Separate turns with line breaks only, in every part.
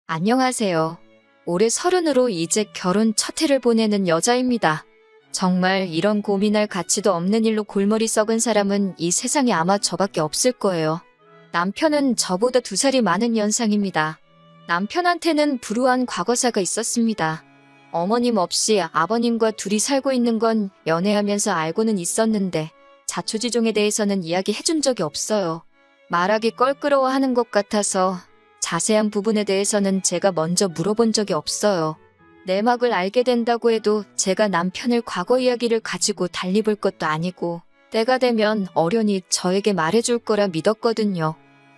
안녕하세요. 올해 30으로 이제 결혼 첫 해를 보내는 여자입니다. 정말 이런 고민할 가치도 없는 일로 골머리 썩은 사람은 이 세상에 아마 저밖에 없을 거예요. 남편은 저보다 2살이 많은 연상입니다. 남편한테는 불우한 과거사가 있었습니다. 어머님 없이 아버님과 둘이 살고 있는 건 연애하면서 알고는 있었는데 자초지종에 대해서는 이야기해준 적이 없어요. 말하기 껄끄러워하는 것 같아서 자세한 부분에 대해서는 제가 먼저 물어본 적이 없어요. 내막을 알게 된다고 해도 제가 남편을 과거 이야기를 가지고 달리 볼 것도 아니고 때가 되면 어련히 저에게 말해줄 거라 믿었거든요.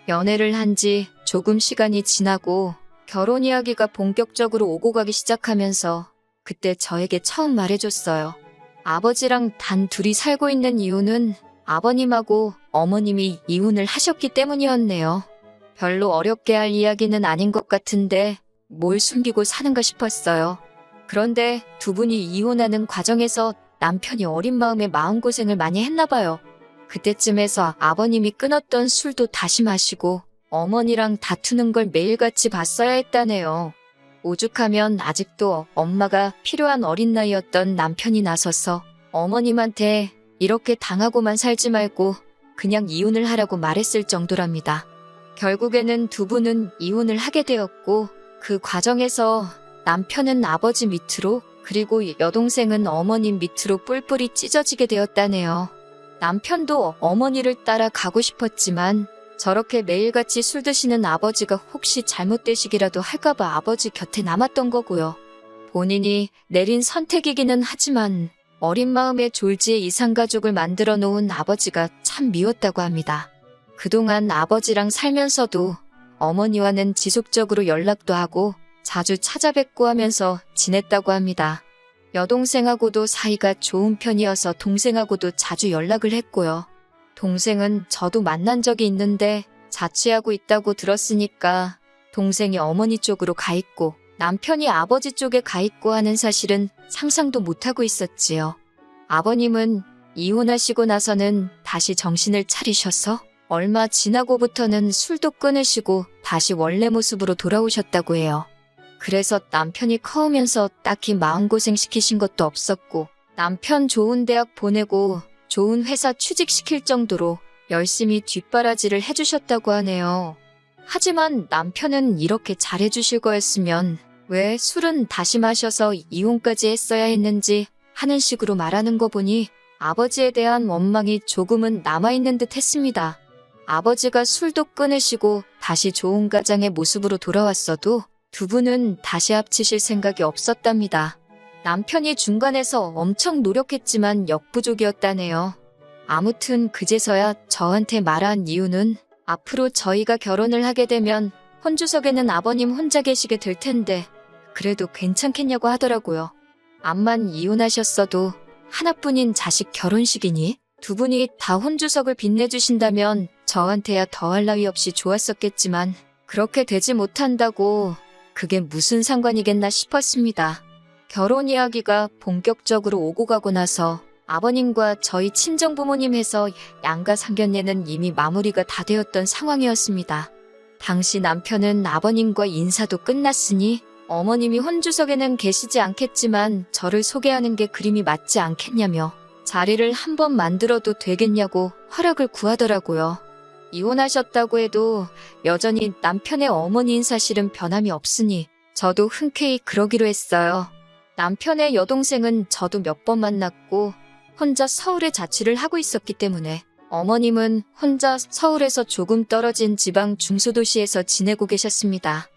연애를 한 지 조금 시간이 지나고 결혼 이야기가 본격적으로 오고 가기 시작하면서 그때 저에게 처음 말해줬어요. 아버지랑 단 둘이 살고 있는 이유는 아버님하고 어머님이 이혼을 하셨기 때문이었네요. 별로 어렵게 할 이야기는 아닌 것 같은데 뭘 숨기고 사는가 싶었어요. 그런데 두 분이 이혼하는 과정에서 남편이 어린 마음에 마음고생을 많이 했나 봐요. 그때쯤에서 아버님이 끊었던 술도 다시 마시고 어머니랑 다투는 걸 매일같이 봤어야 했다네요. 오죽하면 아직도 엄마가 필요한 어린 나이였던 남편이 나서서 어머님한테 이렇게 당하고만 살지 말고 그냥 이혼을 하라고 말했을 정도랍니다. 결국에는 두 분은 이혼을 하게 되었고 그 과정에서 남편은 아버지 밑으로 그리고 여동생은 어머님 밑으로 뿔뿔이 찢어지게 되었다네요. 남편도 어머니를 따라 가고 싶었지만 저렇게 매일같이 술 드시는 아버지가 혹시 잘못되시기라도 할까봐 아버지 곁에 남았던 거고요. 본인이 내린 선택이기는 하지만 어린 마음에 졸지에 이상가족을 만들어 놓은 아버지가 참 미웠다고 합니다. 그동안 아버지랑 살면서도 어머니와는 지속적으로 연락도 하고 자주 찾아뵙고 하면서 지냈다고 합니다. 여동생하고도 사이가 좋은 편이어서 동생하고도 자주 연락을 했고요. 동생은 저도 만난 적이 있는데 자취하고 있다고 들었으니까 동생이 어머니 쪽으로 가 있고 남편이 아버지 쪽에 가 있고 하는 사실은 상상도 못하고 있었지요. 아버님은 이혼하시고 나서는 다시 정신을 차리셔서 얼마 지나고부터는 술도 끊으시고 다시 원래 모습으로 돌아오셨다고 해요. 그래서 남편이 커오면서 딱히 마음고생 시키신 것도 없었고 남편 좋은 대학 보내고 좋은 회사 취직시킬 정도로 열심히 뒷바라지를 해주셨다고 하네요. 하지만 남편은 이렇게 잘해주실 거였으면 왜 술은 다시 마셔서 이혼까지 했어야 했는지 하는 식으로 말하는 거 보니 아버지에 대한 원망이 조금은 남아있는 듯 했습니다. 아버지가 술도 끊으시고 다시 좋은 가장의 모습으로 돌아왔어도 두 분은 다시 합치실 생각이 없었답니다. 남편이 중간에서 엄청 노력했지만 역부족이었다네요. 아무튼 그제서야 저한테 말한 이유는 앞으로 저희가 결혼을 하게 되면 혼주석에는 아버님 혼자 계시게 될 텐데 그래도 괜찮겠냐고 하더라고요. 암만 이혼하셨어도 하나뿐인 자식 결혼식이니 두 분이 다 혼주석을 빛내주신다면 저한테야 더할 나위 없이 좋았었겠지만 그렇게 되지 못한다고 그게 무슨 상관이겠나 싶었습니다. 결혼 이야기가 본격적으로 오고 가고 나서 아버님과 저희 친정부모님 해서 양가 상견례는 이미 마무리가 다 되었던 상황이었습니다. 당시 남편은 아버님과 인사도 끝났으니 어머님이 혼주석에는 계시지 않겠지만 저를 소개하는 게 그림이 맞지 않겠냐며 자리를 한번 만들어도 되겠냐고 허락을 구하더라고요. 이혼하셨다고 해도 여전히 남편의 어머니인 사실은 변함이 없으니 저도 흔쾌히 그러기로 했어요. 남편의 여동생은 저도 몇 번 만났고 혼자 서울에 자취를 하고 있었기 때문에 어머님은 혼자 서울에서 조금 떨어진 지방 중소도시에서 지내고 계셨습니다.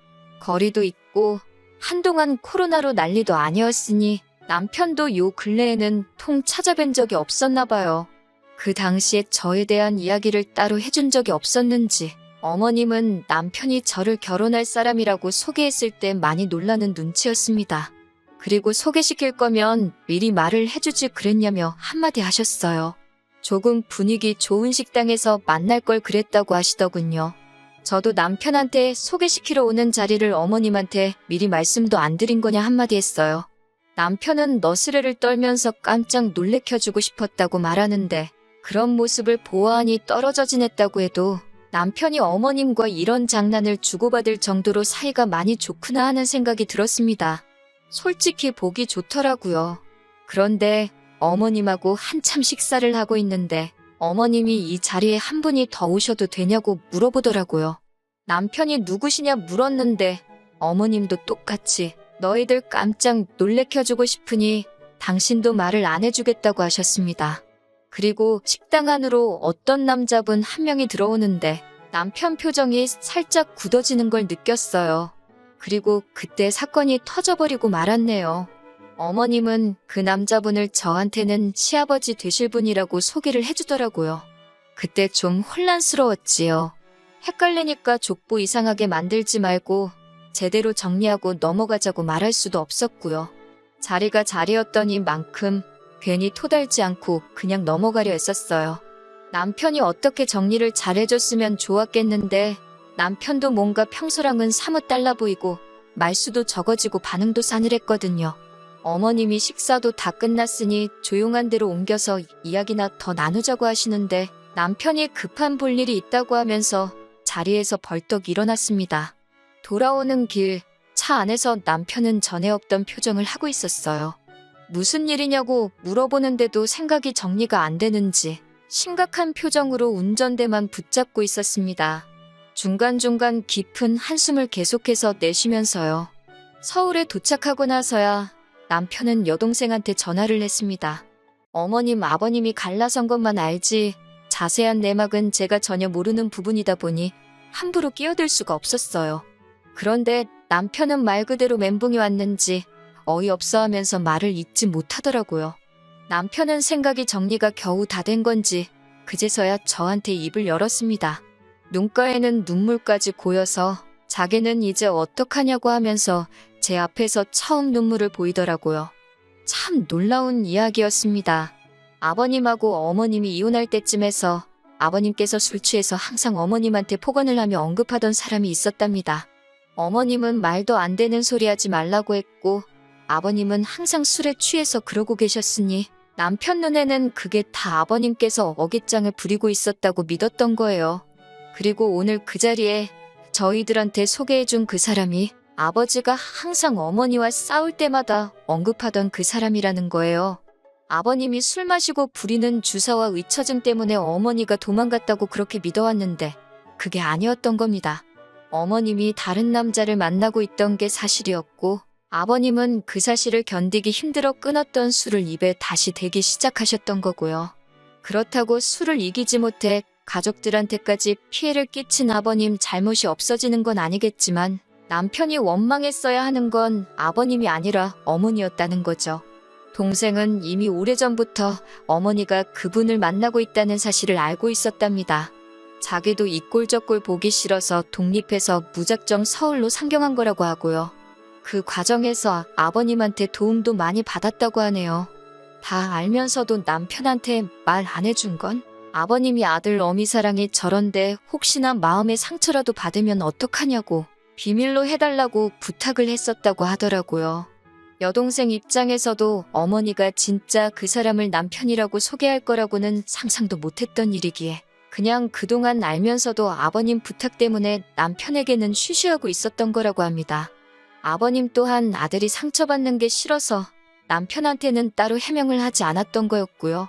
거리도 있고 한동안 코로나로 난리도 아니었으니 남편도 요 근래에는 통 찾아뵌 적이 없었나 봐요. 그 당시에 저에 대한 이야기를 따로 해준 적이 없었는지 어머님은 남편이 저를 결혼할 사람이라고 소개했을 때 많이 놀라는 눈치였습니다. 그리고 소개시킬 거면 미리 말을 해주지 그랬냐며 한마디 하셨어요. 조금 분위기 좋은 식당에서 만날 걸 그랬다고 하시더군요. 저도 남편한테 소개시키러 오는 자리를 어머님한테 미리 말씀도 안 드린 거냐 한마디 했어요. 남편은 너스레를 떨면서 깜짝 놀래켜주고 싶었다고 말하는데 그런 모습을 보아하니 떨어져 지냈다고 해도 남편이 어머님과 이런 장난을 주고받을 정도로 사이가 많이 좋구나 하는 생각이 들었습니다. 솔직히 보기 좋더라고요. 그런데 어머님하고 한참 식사를 하고 있는데 어머님이 이 자리에 한 분이 더 오셔도 되냐고 물어보더라고요. 남편이 누구시냐 물었는데 어머님도 똑같이 너희들 깜짝 놀래켜주고 싶으니 당신도 말을 안 해주겠다고 하셨습니다. 그리고 식당 안으로 어떤 남자분 한 명이 들어오는데 남편 표정이 살짝 굳어지는 걸 느꼈어요. 그리고 그때 사건이 터져버리고 말았네요. 어머님은 그 남자분을 저한테는 시아버지 되실 분이라고 소개를 해주더라고요. 그때 좀 혼란스러웠지요. 헷갈리니까 족보 이상하게 만들지 말고 제대로 정리하고 넘어가자고 말할 수도 없었고요. 자리가 자리였더니만큼 괜히 토달지 않고 그냥 넘어가려 했었어요. 남편이 어떻게 정리를 잘해줬으면 좋았겠는데 남편도 뭔가 평소랑은 사뭇 달라 보이고 말수도 적어지고 반응도 싸늘했거든요. 어머님이 식사도 다 끝났으니 조용한 데로 옮겨서 이야기나 더 나누자고 하시는데 남편이 급한 볼 일이 있다고 하면서 자리에서 벌떡 일어났습니다. 돌아오는 길 차 안에서 남편은 전에 없던 표정을 하고 있었어요. 무슨 일이냐고 물어보는데도 생각이 정리가 안 되는지 심각한 표정으로 운전대만 붙잡고 있었습니다. 중간중간 깊은 한숨을 계속해서 내쉬면서요. 서울에 도착하고 나서야 남편은 여동생한테 전화를 했습니다. 어머님, 아버님이 갈라선 것만 알지 자세한 내막은 제가 전혀 모르는 부분이다 보니 함부로 끼어들 수가 없었어요. 그런데 남편은 말 그대로 멘붕이 왔는지 어이없어 하면서 말을 잇지 못하더라고요. 남편은 생각이 정리가 겨우 다 된 건지 그제서야 저한테 입을 열었습니다. 눈가에는 눈물까지 고여서 자기는 이제 어떡하냐고 하면서 제 앞에서 처음 눈물을 보이더라고요. 참 놀라운 이야기였습니다. 아버님하고 어머님이 이혼할 때쯤에서 아버님께서 술 취해서 항상 어머님한테 폭언을 하며 언급하던 사람이 있었답니다. 어머님은 말도 안 되는 소리 하지 말라고 했고 아버님은 항상 술에 취해서 그러고 계셨으니 남편 눈에는 그게 다 아버님께서 어깃장을 부리고 있었다고 믿었던 거예요. 그리고 오늘 그 자리에 저희들한테 소개해준 그 사람이 아버지가 항상 어머니와 싸울 때마다 언급하던 그 사람이라는 거예요. 아버님이 술 마시고 부리는 주사와 의처증 때문에 어머니가 도망갔다고 그렇게 믿어왔는데 그게 아니었던 겁니다. 어머님이 다른 남자를 만나고 있던 게 사실이었고 아버님은 그 사실을 견디기 힘들어 끊었던 술을 입에 다시 대기 시작하셨던 거고요. 그렇다고 술을 이기지 못해 가족들한테까지 피해를 끼친 아버님 잘못이 없어지는 건 아니겠지만 남편이 원망했어야 하는 건 아버님이 아니라 어머니였다는 거죠. 동생은 이미 오래전부터 어머니가 그분을 만나고 있다는 사실을 알고 있었답니다. 자기도 이 꼴 저 꼴 보기 싫어서 독립해서 무작정 서울로 상경한 거라고 하고요. 그 과정에서 아버님한테 도움도 많이 받았다고 하네요. 다 알면서도 남편한테 말 안 해준 건? 아버님이 아들 어미 사랑이 저런데 혹시나 마음의 상처라도 받으면 어떡하냐고 비밀로 해달라고 부탁을 했었다고 하더라고요. 여동생 입장에서도 어머니가 진짜 그 사람을 남편이라고 소개할 거라고는 상상도 못했던 일이기에 그냥 그동안 알면서도 아버님 부탁 때문에 남편에게는 쉬쉬하고 있었던 거라고 합니다. 아버님 또한 아들이 상처받는 게 싫어서 남편한테는 따로 해명을 하지 않았던 거였고요.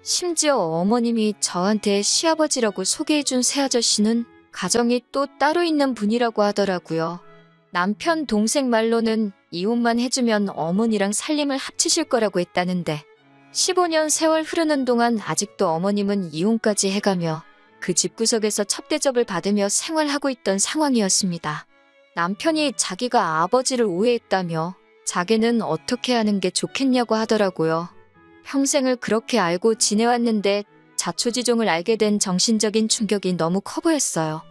심지어 어머님이 저한테 시아버지라고 소개해준 새아저씨는 가정이 또 따로 있는 분이라고 하더라고요. 남편 동생 말로는 이혼만 해주면 어머니랑 살림을 합치실 거라고 했다는데 15년 세월 흐르는 동안 아직도 어머님은 이혼까지 해가며 그 집구석에서 첩대접을 받으며 생활하고 있던 상황이었습니다. 남편이 자기가 아버지를 오해했다며 자기는 어떻게 하는 게 좋겠냐고 하더라고요. 평생을 그렇게 알고 지내왔는데 자초지종을 알게 된 정신적인 충격이 너무 커 보였어요.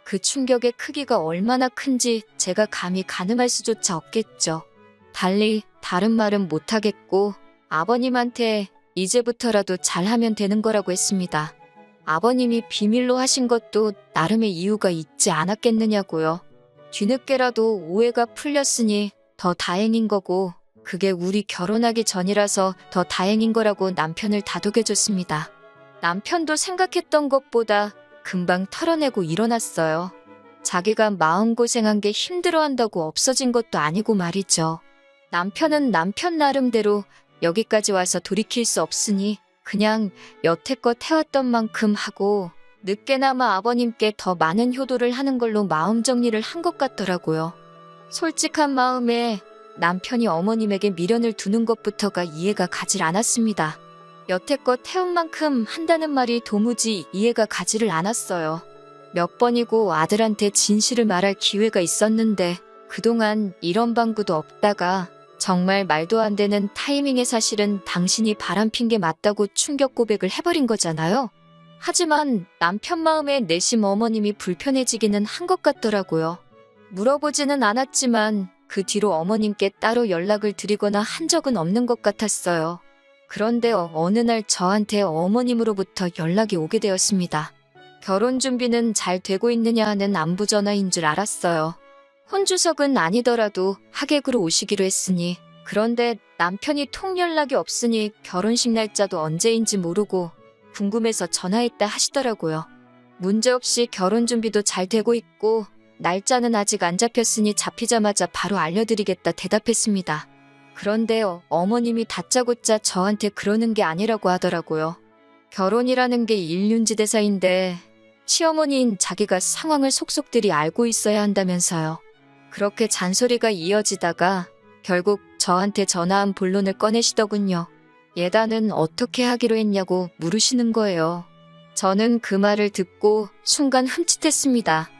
그 충격의 크기가 얼마나 큰지 제가 감히 가늠할 수조차 없겠죠. 달리 다른 말은 못하겠고 아버님한테 이제부터라도 잘하면 되는 거라고 했습니다. 아버님이 비밀로 하신 것도 나름의 이유가 있지 않았겠느냐고요. 뒤늦게라도 오해가 풀렸으니 더 다행인 거고 그게 우리 결혼하기 전이라서 더 다행인 거라고 남편을 다독여줬습니다. 남편도 생각했던 것보다 금방 털어내고 일어났어요. 자기가 마음고생한 게 힘들어한다고 없어진 것도 아니고 말이죠. 남편은 남편 나름대로 여기까지 와서 돌이킬 수 없으니 그냥 여태껏 해왔던 만큼 하고 늦게나마 아버님께 더 많은 효도를 하는 걸로 마음 정리를 한 것 같더라고요. 솔직한 마음에 남편이 어머님에게 미련을 두는 것부터가 이해가 가질 않았습니다. 여태껏 해온 만큼 한다는 말이 도무지 이해가 가지를 않았어요. 몇 번이고 아들한테 진실을 말할 기회가 있었는데 그동안 이런 방구도 없다가 정말 말도 안 되는 타이밍에 사실은 당신이 바람핀 게 맞다고 충격 고백을 해버린 거잖아요. 하지만 남편 마음에 내심 어머님이 불편해지기는 한 것 같더라고요. 물어보지는 않았지만 그 뒤로 어머님께 따로 연락을 드리거나 한 적은 없는 것 같았어요. 그런데 어느 날 저한테 어머님으로부터 연락이 오게 되었습니다. 결혼 준비는 잘 되고 있느냐 하는 안부 전화인 줄 알았어요. 혼주석은 아니더라도 하객으로 오시기로 했으니, 그런데 남편이 통 연락이 없으니 결혼식 날짜도 언제인지 모르고 궁금해서 전화했다 하시더라고요. 문제없이 결혼 준비도 잘 되고 있고 날짜는 아직 안 잡혔으니 잡히자마자 바로 알려드리겠다 대답했습니다. 그런데 어머님이 다짜고짜 저한테 그러는 게 아니라고 하더라고요. 결혼이라는 게 일륜지대사인데 시어머니인 자기가 상황을 속속들이 알고 있어야 한다면서요. 그렇게 잔소리가 이어지다가 결국 저한테 전화한 본론을 꺼내시더군요. 예단은 어떻게 하기로 했냐고 물으시는 거예요. 저는 그 말을 듣고 순간 흠칫했습니다.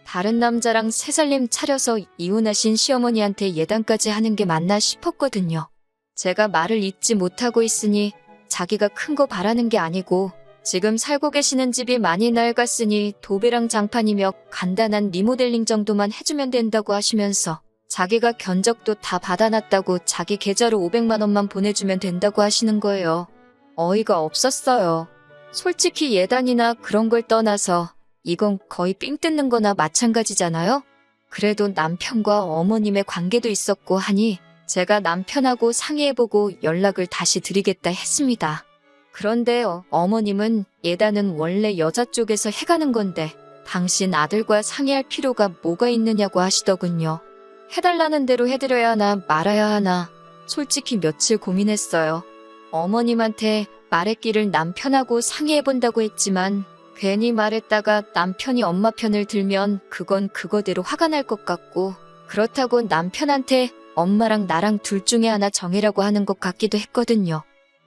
다른 남자랑 새살림 차려서 이혼하신 시어머니한테 예단까지 하는 게 맞나 싶었거든요. 제가 말을 잇지 못하고 있으니 자기가 큰 거 바라는 게 아니고 지금 살고 계시는 집이 많이 낡았으니 도배랑 장판이며 간단한 리모델링 정도만 해주면 된다고 하시면서 자기가 견적도 다 받아놨다고 자기 계좌로 500만 원만 보내주면 된다고 하시는 거예요. 어이가 없었어요. 솔직히 예단이나 그런 걸 떠나서 이건 거의 삥 뜯는 거나 마찬가지잖아요. 그래도 남편과 어머님의 관계도 있었고 하니 제가 남편하고 상의해보고 연락을 다시 드리겠다 했습니다. 그런데 어머님은 예단은 원래 여자 쪽에서 해가는 건데 당신 아들과 상의할 필요가 뭐가 있느냐고 하시더군요. 해달라는 대로 해드려야 하나 말아야 하나 솔직히 며칠 고민했어요. 어머님한테 말했기를 남편하고 상의해본다고 했지만 괜히 말했다가 남편이 엄마 편을 들면 그건 그거대로 화가 날 것 같고 그렇다고 남편한테 엄마랑 나랑 둘 중에 하나 정해라고 하는 것 같기도 했거든요.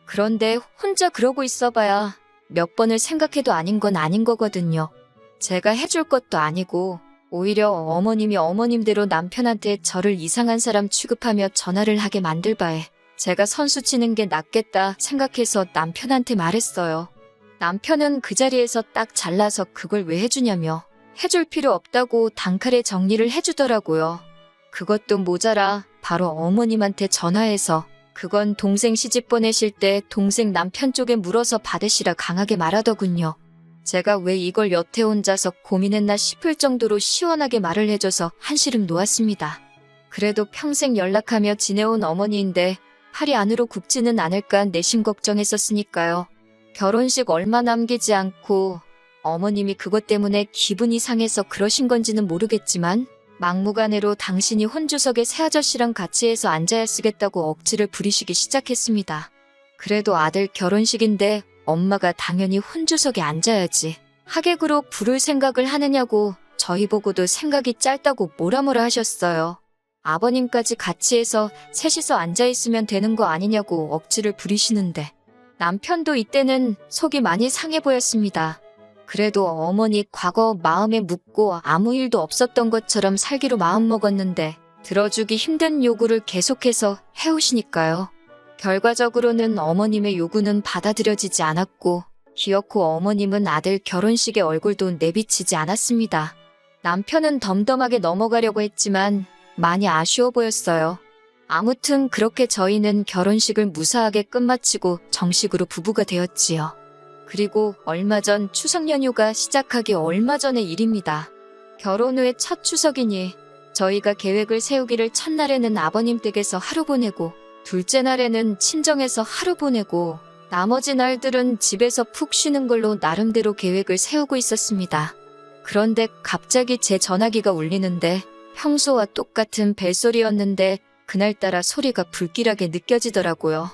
그런데 혼자 그러고 있어봐야 몇 번을 생각해도 아닌 건 아닌 거거든요. 제가 해줄 것도 아니고 오히려 어머님이 어머님대로 남편한테 저를 이상한 사람 취급하며 전화를 하게 만들 바에 제가 선수 치는 게 낫겠다 생각해서 남편한테 말했어요. 남편은 그 자리에서 딱 잘라서 그걸 왜 해주냐며 해줄 필요 없다고 단칼에 정리를 해주더라고요. 그것도 모자라 바로 어머님한테 전화해서 그건 동생 시집 보내실 때 동생 남편 쪽에 물어서 받으시라 강하게 말하더군요. 제가 왜 이걸 여태 혼자서 고민했나 싶을 정도로 시원하게 말을 해줘서 한시름 놓았습니다. 그래도 평생 연락하며 지내온 어머니인데 팔이 안으로 굽지는 않을까 내심 걱정했었으니까요. 결혼식 얼마 남기지 않고 어머님이 그것 때문에 기분이 상해서 그러신 건지는 모르겠지만 막무가내로 당신이 혼주석에 새아저씨랑 같이 해서 앉아야 쓰겠다고 억지를 부리시기 시작했습니다. 그래도 아들 결혼식인데 엄마가 당연히 혼주석에 앉아야지. 하객으로 부를 생각을 하느냐고 저희 보고도 생각이 짧다고 뭐라 하셨어요. 아버님까지 같이 해서 셋이서 앉아있으면 되는 거 아니냐고 억지를 부리시는데 남편도 이때는 속이 많이 상해 보였습니다. 그래도 어머니 과거 마음에 묻고 아무 일도 없었던 것처럼 살기로 마음먹었는데 들어주기 힘든 요구를 계속해서 해오시니까요. 결과적으로는 어머님의 요구는 받아들여지지 않았고 기어코 어머님은 아들 결혼식에 얼굴도 내비치지 않았습니다. 남편은 덤덤하게 넘어가려고 했지만 많이 아쉬워 보였어요. 아무튼 그렇게 저희는 결혼식을 무사하게 끝마치고 정식으로 부부가 되었지요. 그리고 얼마 전 추석 연휴가 시작하기 얼마 전의 일입니다. 결혼 후에 첫 추석이니 저희가 계획을 세우기를 첫날에는 아버님 댁에서 하루 보내고 둘째 날에는 친정에서 하루 보내고 나머지 날들은 집에서 푹 쉬는 걸로 나름대로 계획을 세우고 있었습니다. 그런데 갑자기 제 전화기가 울리는데 평소와 똑같은 벨소리였는데 그날따라 소리가 불길하게 느껴지더라고요.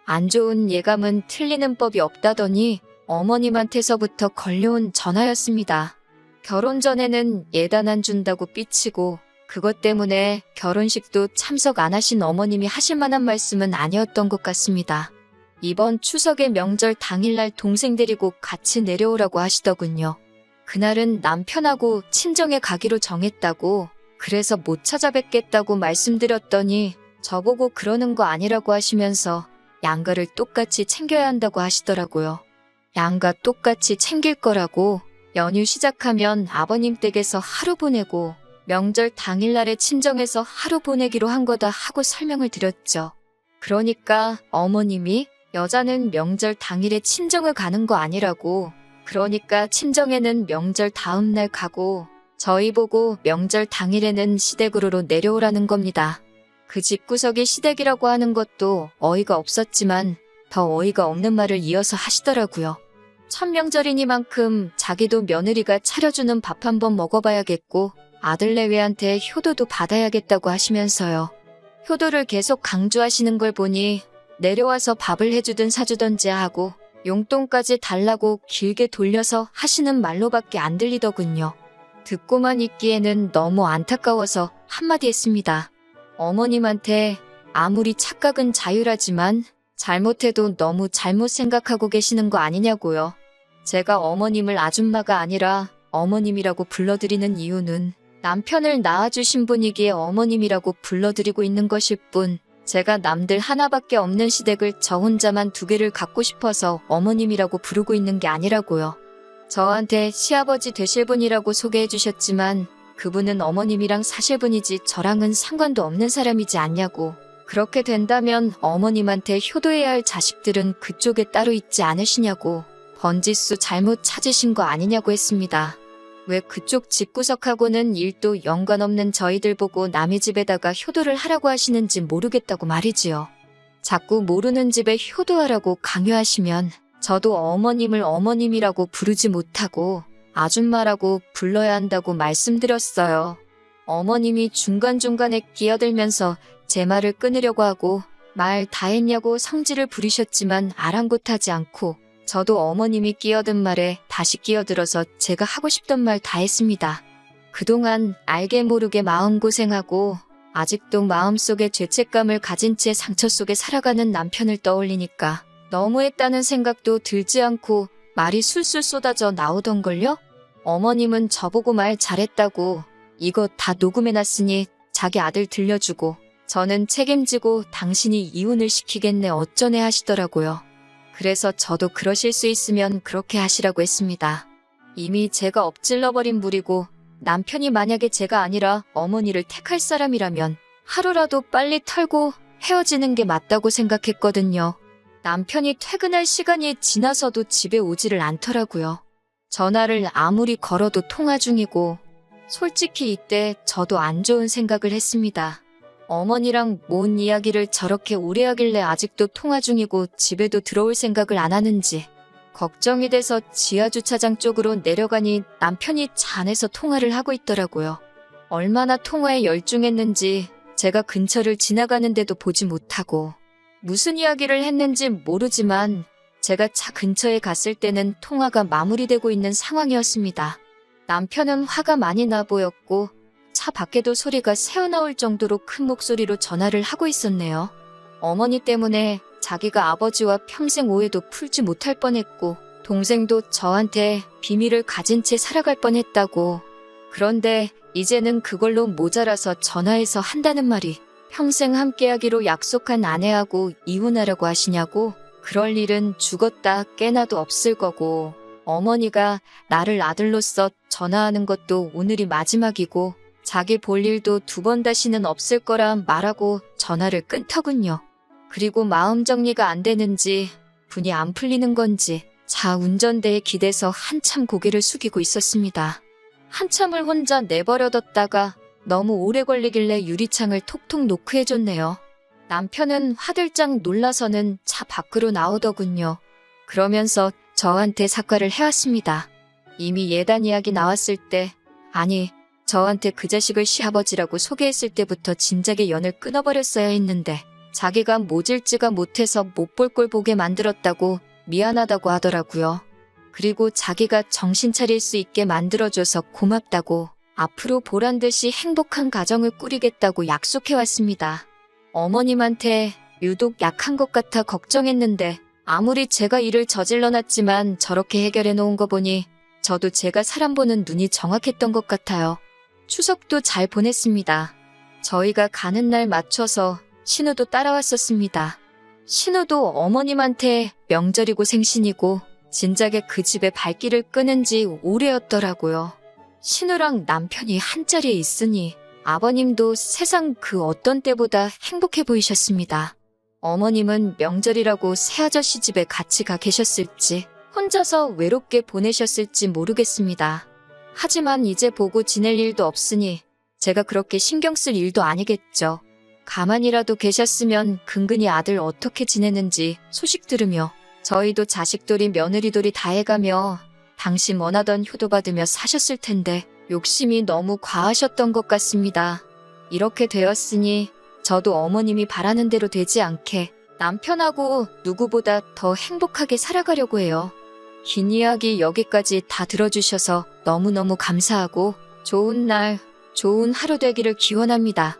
안 좋은 예감은 틀리는 법이 없다더니 어머님한테서부터 걸려온 전화였습니다. 결혼 전에는 예단 안 준다고 삐치고 그것 때문에 결혼식도 참석 안 하신 어머님이 하실 만한 말씀은 아니었던 것 같습니다. 이번 추석의 명절 당일날 동생 데리고 같이 내려오라고 하시더군요. 그날은 남편하고 친정에 가기로 정했다고 그래서 못 찾아뵙겠다고 말씀드렸더니 저보고 그러는 거 아니라고 하시면서 양가를 똑같이 챙겨야 한다고 하시더라고요. 양가 똑같이 챙길 거라고 연휴 시작하면 아버님 댁에서 하루 보내고 명절 당일날에 친정에서 하루 보내기로 한 거다 하고 설명을 드렸죠. 그러니까 어머님이 여자는 명절 당일에 친정을 가는 거 아니라고, 그러니까 친정에는 명절 다음 날 가고 저희 보고 명절 당일에는 시댁으로 내려오라는 겁니다. 그 집구석이 시댁이라고 하는 것도 어이가 없었지만 더 어이가 없는 말을 이어서 하시더라고요. 첫 명절이니만큼 자기도 며느리가 차려주는 밥 한번 먹어봐야겠고 아들내외한테 효도도 받아야겠다고 하시면서요. 효도를 계속 강조하시는 걸 보니 내려와서 밥을 해주든 사주던지 하고 용돈까지 달라고 길게 돌려서 하시는 말로밖에 안 들리더군요. 듣고만 있기에는 너무 안타까워서 한마디 했습니다. 어머님한테 아무리 착각은 자유라지만 잘못해도 너무 잘못 생각하고 계시는 거 아니냐고요. 제가 어머님을 아줌마가 아니라 어머님이라고 불러드리는 이유는 남편을 낳아주신 분이기에 어머님이라고 불러드리고 있는 것일 뿐 제가 남들 하나밖에 없는 시댁을 저 혼자만 2개를 갖고 싶어서 어머님이라고 부르고 있는 게 아니라고요. 저한테 시아버지 되실 분이라고 소개해 주셨지만 그분은 어머님이랑 사실 분이지 저랑은 상관도 없는 사람이지 않냐고. 그렇게 된다면 어머님한테 효도해야 할 자식들은 그쪽에 따로 있지 않으시냐고. 번지수 잘못 찾으신 거 아니냐고 했습니다. 왜 그쪽 집구석하고는 일도 연관없는 저희들 보고 남의 집에다가 효도를 하라고 하시는지 모르겠다고 말이지요. 자꾸 모르는 집에 효도하라고 강요하시면 저도 어머님을 어머님이라고 부르지 못하고 아줌마라고 불러야 한다고 말씀드렸어요. 어머님이 중간중간에 끼어들면서 제 말을 끊으려고 하고 말 다 했냐고 성질을 부리셨지만 아랑곳하지 않고 저도 어머님이 끼어든 말에 다시 끼어들어서 제가 하고 싶던 말 다 했습니다. 그동안 알게 모르게 마음고생하고 아직도 마음속에 죄책감을 가진 채 상처 속에 살아가는 남편을 떠올리니까 너무했다는 생각도 들지 않고 말이 술술 쏟아져 나오던걸요? 어머님은 저보고 말 잘했다고 이거 다 녹음해놨으니 자기 아들 들려주고 저는 책임지고 당신이 이혼을 시키겠네 어쩌네 하시더라고요. 그래서 저도 그러실 수 있으면 그렇게 하시라고 했습니다. 이미 제가 엎질러버린 물이고 남편이 만약에 제가 아니라 어머니를 택할 사람이라면 하루라도 빨리 털고 헤어지는 게 맞다고 생각했거든요. 남편이 퇴근할 시간이 지나서도 집에 오지를 않더라고요. 전화를 아무리 걸어도 통화 중이고 솔직히 이때 저도 안 좋은 생각을 했습니다. 어머니랑 뭔 이야기를 저렇게 오래 하길래 아직도 통화 중이고 집에도 들어올 생각을 안 하는지 걱정이 돼서 지하주차장 쪽으로 내려가니 남편이 차 안에서 통화를 하고 있더라고요. 얼마나 통화에 열중했는지 제가 근처를 지나가는데도 보지 못하고 무슨 이야기를 했는지 모르지만 제가 차 근처에 갔을 때는 통화가 마무리되고 있는 상황이었습니다. 남편은 화가 많이 나 보였고 차 밖에도 소리가 새어나올 정도로 큰 목소리로 전화를 하고 있었네요. 어머니 때문에 자기가 아버지와 평생 오해도 풀지 못할 뻔했고 동생도 저한테 비밀을 가진 채 살아갈 뻔했다고. 그런데 이제는 그걸로 모자라서 전화해서 한다는 말이 평생 함께하기로 약속한 아내하고 이혼하라고 하시냐고. 그럴 일은 죽었다 깨나도 없을 거고 어머니가 나를 아들로서 전화하는 것도 오늘이 마지막이고 자기 볼 일도 2번 다시는 없을 거라 말하고 전화를 끊더군요. 그리고 마음 정리가 안 되는지 분이 안 풀리는 건지 차 운전대에 기대서 한참 고개를 숙이고 있었습니다. 한참을 혼자 내버려뒀다가 너무 오래 걸리길래 유리창을 톡톡 노크해줬네요. 남편은 화들짝 놀라서는 차 밖으로 나오더군요. 그러면서 저한테 사과를 해왔습니다. 이미 예단 이야기 나왔을 때, 아니, 저한테 그 자식을 시아버지라고 소개했을 때부터 진작에 연을 끊어버렸어야 했는데 자기가 모질지가 못해서 못 볼 꼴 보게 만들었다고 미안하다고 하더라고요. 그리고 자기가 정신 차릴 수 있게 만들어줘서 고맙다고 앞으로 보란듯이 행복한 가정을 꾸리겠다고 약속해왔습니다. 어머님한테 유독 약한 것 같아 걱정했는데 아무리 제가 일을 저질러 놨지만 저렇게 해결해 놓은 거 보니 저도 제가 사람 보는 눈이 정확했던 것 같아요. 추석도 잘 보냈습니다. 저희가 가는 날 맞춰서 신우도 따라왔었습니다. 신우도 어머님한테 명절이고 생신이고 진작에 그 집에 발길을 끄는 지 오래였더라고요. 신우랑 남편이 한자리에 있으니 아버님도 세상 그 어떤 때보다 행복해 보이셨습니다. 어머님은 명절이라고 새아저씨 집에 같이 가 계셨을지 혼자서 외롭게 보내셨을지 모르겠습니다. 하지만 이제 보고 지낼 일도 없으니 제가 그렇게 신경 쓸 일도 아니겠죠. 가만히라도 계셨으면 근근히 아들 어떻게 지내는지 소식 들으며 저희도 자식돌이 며느리돌이 다 해가며 당신 원하던 효도 받으며 사셨을 텐데 욕심이 너무 과하셨던 것 같습니다. 이렇게 되었으니 저도 어머님이 바라는 대로 되지 않게 남편하고 누구보다 더 행복하게 살아가려고 해요. 긴 이야기 여기까지 다 들어주셔서 너무너무 감사하고 좋은 날, 좋은 하루 되기를 기원합니다.